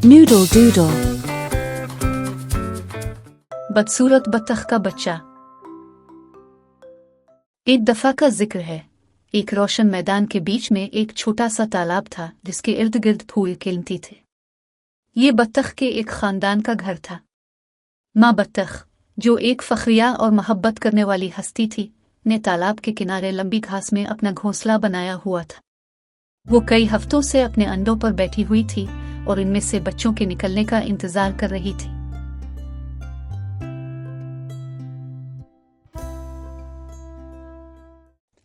Noodle doodle. बदसूरत बत्तख का बच्चा। एक दफा का जिक्र है। एक रोशन मैदान के बीच में एक छोटा सा तालाब था जिसके इर्द गिर्द फूल खिलती थे। ये बत्तख के एक खानदान का घर था। माँ बत्तख, जो एक फखरिया और मोहब्बत करने वाली हस्ती थी, ने तालाब के किनारे लंबी घास में अपना घोंसला बनाया हुआ था। वो कई हफ्तों से अपने अंडों पर बैठी हुई थी और इनमें से बच्चों के निकलने का इंतजार कर रही थी।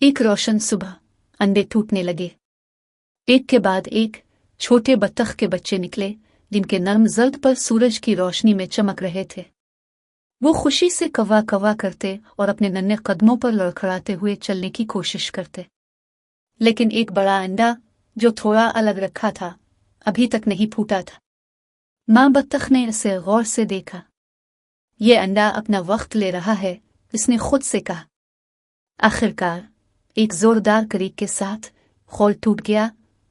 एक रोशन सुबह अंडे टूटने लगे। एक के बाद एक छोटे बत्तख के बच्चे निकले, जिनके नर्म जर्द पर सूरज की रोशनी में चमक रहे थे। वो खुशी से कवा कवा करते और अपने नन्हे कदमों पर लड़खड़ाते हुए चलने की कोशिश करते। लेकिन एक बड़ा अंडा, जो थोड़ा अलग रखा था, अभी तक नहीं फूटा था। माँ बत्तख ने इसे गौर से देखा। ये अंडा अपना वक्त ले रहा है, इसने खुद से कहा। आखिरकार एक जोरदार करीक के साथ खोल टूट गया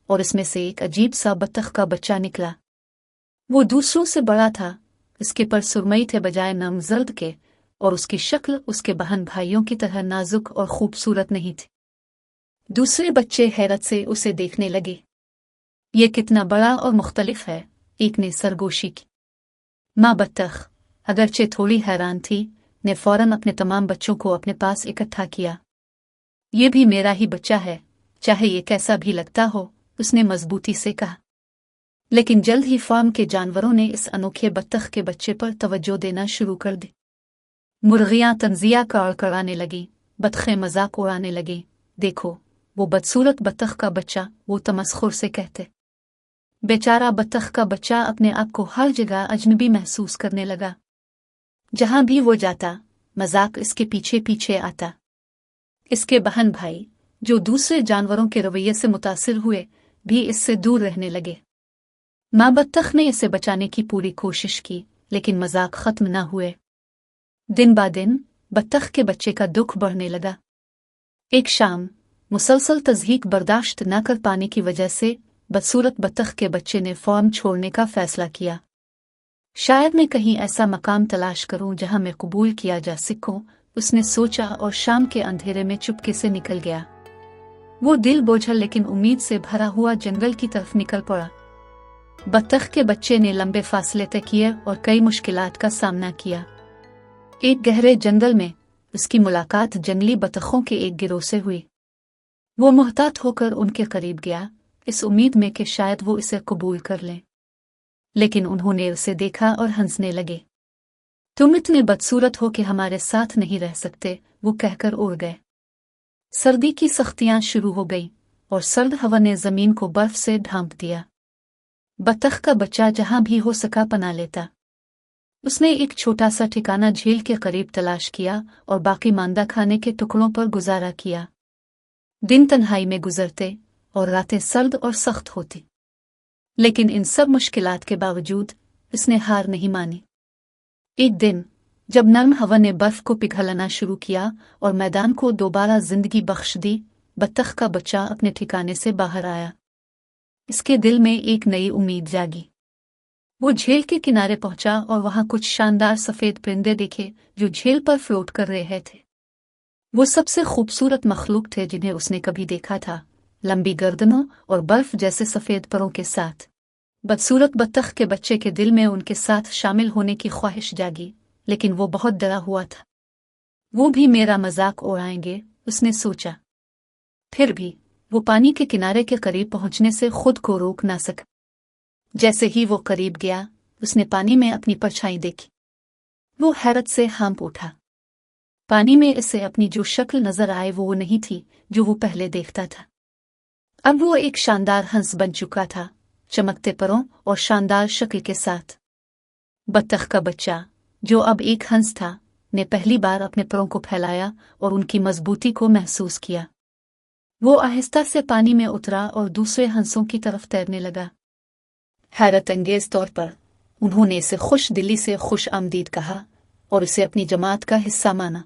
और इसमें से एक अजीब सा बत्तख का बच्चा निकला। वो दूसरों से बड़ा था, इसके पर सुरमई थे बजाय नामजर्द के, और उसकी शक्ल उसके बहन भाइयों की तरह नाजुक और खूबसूरत नहीं थी। दूसरे बच्चे हैरत से उसे देखने लगे। ये कितना बड़ा और मुख्तलिफ है, एक ने सरगोशी की। माँ बत्तख, अगरचे थोड़ी हैरान थी, ने फौरन अपने तमाम बच्चों को अपने पास इकट्ठा किया। ये भी मेरा ही बच्चा है, चाहे ये कैसा भी लगता हो, उसने मजबूती से कहा। लेकिन जल्द ही फार्म के जानवरों ने इस अनोखे बत्तख के बच्चे पर तवज्जो देना शुरू कर दी। मुर्गियां तंजिया कड़कड़ाने लगी, बतखें मजाक उड़ाने लगी। देखो, वो बदसूरत बत्तख का बच्चा, वो तमस्खुर से कहते। बेचारा बत्तख का बच्चा अपने आप को हर जगह अजनबी महसूस करने लगा। जहां भी वो जाता, मजाक इसके पीछे पीछे आता। इसके बहन भाई, जो दूसरे जानवरों के रवैये से मुतासिर हुए, भी इससे दूर रहने लगे। माँ बत्तख ने इसे बचाने की पूरी कोशिश की, लेकिन मजाक खत्म न हुए। दिन ब दिन बत्तख के बच्चे का दुख बढ़ने लगा। एक शाम मुसलसल तज़हीक बर्दाश्त न कर पाने की वजह से बदसूरत बत्तख के बच्चे ने फार्म छोड़ने का फैसला किया। शायद मैं कहीं ऐसा मकाम तलाश करूं जहां मैं कबूल किया जा सकूं, उसने सोचा और शाम के अंधेरे में चुपके से निकल गया। वो दिल बोझल लेकिन उम्मीद से भरा हुआ जंगल की तरफ निकल पड़ा। बत्तख के बच्चे ने लंबे फासले तय किए और कई मुश्किलात का सामना किया। एक गहरे जंगल में उसकी मुलाकात जंगली बत्तखों के एक गिरोह से हुई। वो मुहतात होकर उनके करीब गया, इस उम्मीद में कि शायद वो इसे कबूल कर लें। लेकिन उन्होंने उसे देखा और हंसने लगे। तुम इतने बदसूरत हो कि हमारे साथ नहीं रह सकते, वो कहकर उड़ गए। सर्दी की सख्तियां शुरू हो गई और सर्द हवा ने जमीन को बर्फ से ढांप दिया। बत्तख का बच्चा जहां भी हो सका पना लेता। उसने एक छोटा सा ठिकाना झील के करीब तलाश किया और बाकी मांदा खाने के टुकड़ों पर गुजारा किया। दिन तन्हाई में गुजरते और रातें सर्द और सख्त होती, लेकिन इन सब मुश्किलात के बावजूद इसने हार नहीं मानी। एक दिन जब नर्म हवा ने बर्फ को पिघलाना शुरू किया और मैदान को दोबारा जिंदगी बख्श दी, बत्तख का बच्चा अपने ठिकाने से बाहर आया। इसके दिल में एक नई उम्मीद जागी। वो झील के किनारे पहुंचा और वहां कुछ शानदार सफेद परिंदे देखे जो झील पर फ्लोट कर रहे थे। वो सबसे खूबसूरत मखलूक थे जिन्हें उसने कभी देखा था, लंबी गर्दनों और बर्फ जैसे सफेद परों के साथ। बदसूरत बत्तख के बच्चे के दिल में उनके साथ शामिल होने की ख्वाहिश जागी, लेकिन वो बहुत डरा हुआ था। वो भी मेरा मजाक उड़ाएंगे, उसने सोचा। फिर भी वो पानी के किनारे के करीब पहुंचने से खुद को रोक ना सका। जैसे ही वो करीब गया, उसने पानी में अपनी परछाई देखी। वो हैरत से हाँफ उठा। पानी में इसे अपनी जो शक्ल नजर आए वो नहीं थी जो वो पहले देखता था। अब वो एक शानदार हंस बन चुका था, चमकते परों और शानदार शक्ल के साथ। बत्तख का बच्चा, जो अब एक हंस था, ने पहली बार अपने परों को फैलाया और उनकी मजबूती को महसूस किया। वो आहिस्ता से पानी में उतरा और दूसरे हंसों की तरफ तैरने लगा। हैरत अंगेज तौर पर उन्होंने इसे खुश दिली से खुश आमदीद कहा और इसे अपनी जमात का हिस्सा माना।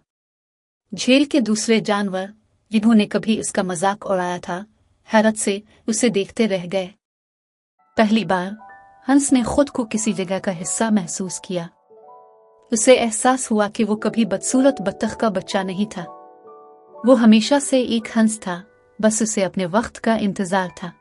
झील के दूसरे जानवर, जिन्होंने कभी इसका मजाक उड़ाया था, हैरत से उसे देखते रह गए। पहली बार हंस ने खुद को किसी जगह का हिस्सा महसूस किया। उसे एहसास हुआ कि वो कभी बदसूरत बत्तख का बच्चा नहीं था। वो हमेशा से एक हंस था, बस उसे अपने वक्त का इंतजार था।